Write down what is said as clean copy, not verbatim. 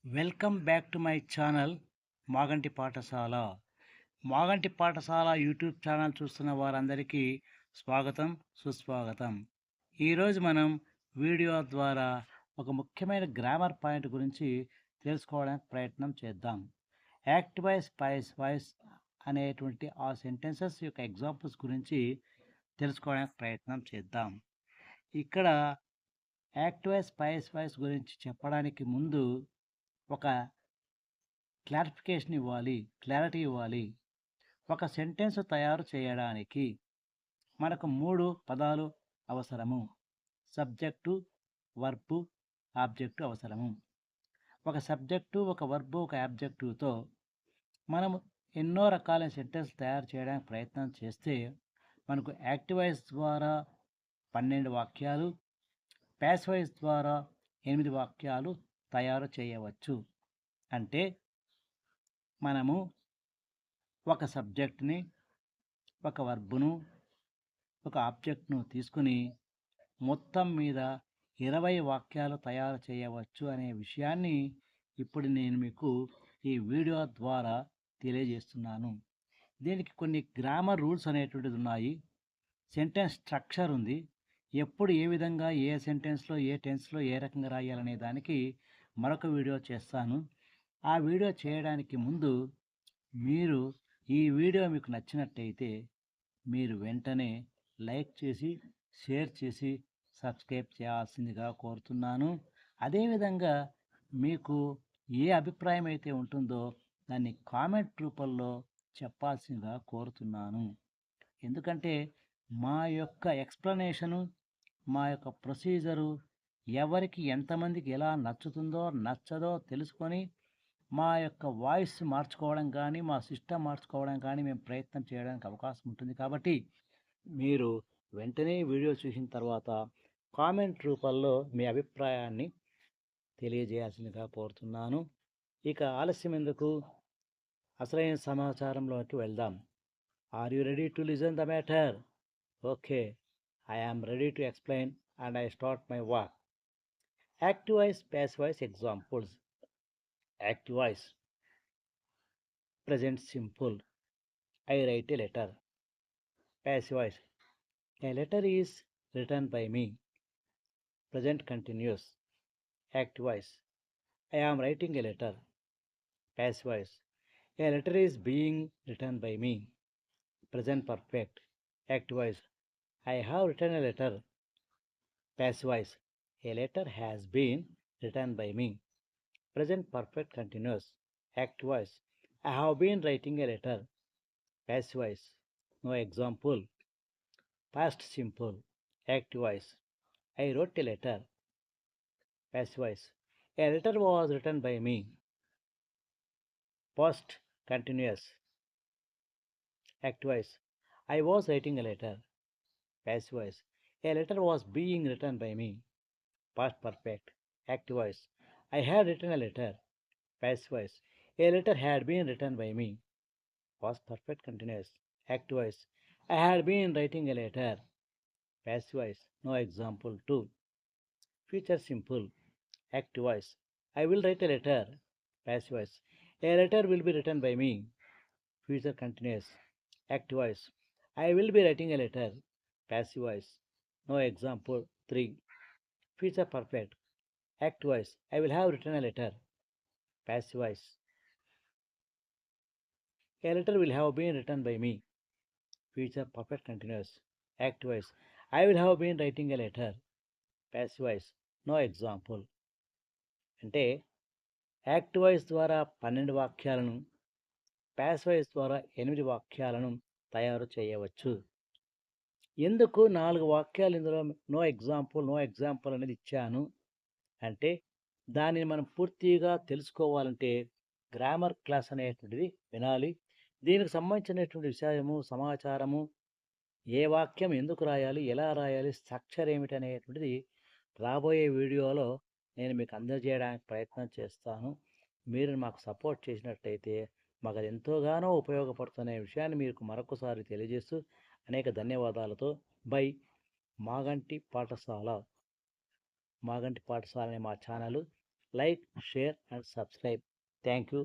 Welcome back to my channel Maganti పాఠశాల. మాగంటి పాఠశాల YouTube channel చూస్తున్న వారందరికీ స్వాగతం, సుస్వాగతం. ఈరోజు మనం వీడియో ద్వారా ఒక ముఖ్యమైన గ్రామర్ పాయింట్ గురించి తెలుసుకోవడానికి ప్రయత్నం చేద్దాం. యాక్టివైజ్ స్పైస్ వాయిస్ అనేటువంటి ఆ సెంటెన్సెస్ యొక్క ఎగ్జాంపుల్స్ గురించి తెలుసుకోవడానికి ప్రయత్నం చేద్దాం. ఇక్కడ యాక్టివైజ్ స్పైస్ వాయిస్ గురించి చెప్పడానికి ముందు ఒక క్లారిఫికేషన్ ఇవ్వాలి, క్లారిటీ ఇవ్వాలి. ఒక సెంటెన్స్ తయారు చేయడానికి మనకు 3 పదాలు అవసరము. సబ్జెక్టు, వర్బు, ఆబ్జెక్టు అవసరము. ఒక సబ్జెక్టు, ఒక వర్బు, ఒక ఆబ్జెక్టుతో మనము ఎన్నో రకాలైన సెంటెన్స్ తయారు చేయడానికి ప్రయత్నం చేస్తే మనకు యాక్టివైజ్ ద్వారా 12 వాక్యాలు, ప్యాసివైజ్ ద్వారా 8 వాక్యాలు తయారు చేయవచ్చు. అంటే మనము ఒక సబ్జెక్ట్ని, ఒక వర్బును, ఒక ఆబ్జెక్ట్ను తీసుకుని మొత్తం మీద 20 వాక్యాలు తయారు చేయవచ్చు అనే విషయాన్ని ఇప్పుడు నేను మీకు ఈ వీడియో ద్వారా తెలియజేస్తున్నాను. దీనికి కొన్ని గ్రామర్ రూల్స్ అనేటువంటిది ఉన్నాయి. సెంటెన్స్ స్ట్రక్చర్ ఉంది. ఎప్పుడు ఏ విధంగా ఏ సెంటెన్స్లో ఏ టెన్స్లో ఏ రకంగా రాయాలనే దానికి మరొక వీడియో చేస్తాను. ఆ వీడియో చేయడానికి ముందు మీరు ఈ వీడియో మీకు నచ్చినట్టయితే మీరు వెంటనే లైక్ చేసి, షేర్ చేసి, సబ్స్క్రైబ్ చేయాల్సిందిగా కోరుతున్నాను. అదేవిధంగా మీకు ఏ అభిప్రాయం అయితే ఉంటుందో దాన్ని కామెంట్ రూపంలో చెప్పాల్సిందిగా కోరుతున్నాను. ఎందుకంటే మా యొక్క ఎక్స్ప్లెనేషను, మా యొక్క ప్రొసీజరు ఎవరికి ఎంతమందికి ఎలా నచ్చుతుందో నచ్చదో తెలుసుకొని మా యొక్క వాయిస్ మార్చుకోవడం కానీ, మా సిస్టమ్ మార్చుకోవడం కానీ మేము ప్రయత్నం చేయడానికి అవకాశం ఉంటుంది. కాబట్టి మీరు వెంటనే వీడియో చూసిన తర్వాత కామెంట్ రూపంలో మీ అభిప్రాయాన్ని తెలియజేయాల్సిందిగా కోరుతున్నాను. ఇక ఆలస్యం ఎందుకు, అసలైన సమాచారంలోకి వెళ్దాం. Are you ready to listen the matter? Okay, I am ready to explain and I start my work. Active voice, passive voice examples. Active voice, present simple, I write a letter. Passive, a letter is written by me. Present continuous. Active, I am writing a letter. Passive, a letter is being written by me. Present perfect. Active, I have written a letter. Passive, a letter has been written by me. Present perfect continuous. Active, I have been writing a letter. Passive, no example. Past simple. Active, I wrote a letter. Passive, a letter was written by me. Past continuous. Active, I was writing a letter. Passive, a letter was being written by me. Past perfect. Active, I had written a letter. Passive, a letter had been written by me. Past perfect continuous. Active, I had been writing a letter. Passive, no example 2. Future simple. Active, I will write a letter. Passive, a letter will be written by me. Future continuous. Active, I will be writing a letter. Passive, no example 3. Future perfect. Active, I will have written a letter. Passive, a letter will have been written by me. Future perfect continuous. Active, I will have been writing a letter. Passive, no example. అంటే యాక్టివైజ్ ద్వారా 12 వాక్యాలను, ప్యాసివైజ్ ద్వారా 8 వాక్యాలను తయారు చేయవచ్చు. ఎందుకు 4 వాక్యాలు ఇందులో నో ఎగ్జాంపుల్ అనేది ఇచ్చాను అంటే దానిని మనం పూర్తిగా తెలుసుకోవాలంటే గ్రామర్ క్లాస్ అనేటువంటిది వినాలి. దీనికి సంబంధించినటువంటి విషయము, సమాచారము, ఏ వాక్యం ఎందుకు రాయాలి, ఎలా రాయాలి, స్ట్రక్చర్ ఏమిటి అనేటువంటిది రాబోయే వీడియోలో నేను మీకు అందజేయడానికి ప్రయత్నం చేస్తాను. మీరు మాకు సపోర్ట్ చేసినట్లయితే మాకు అది ఎంతోగానో ఉపయోగపడుతున్న విషయాన్ని మీకు మరొకసారి తెలియజేస్తూ అనేక ధన్యవాదాలతో బై మాగంటి పాఠశాల. మాగంటి పాఠశాల అనే మా channel like, share and subscribe. Thank you.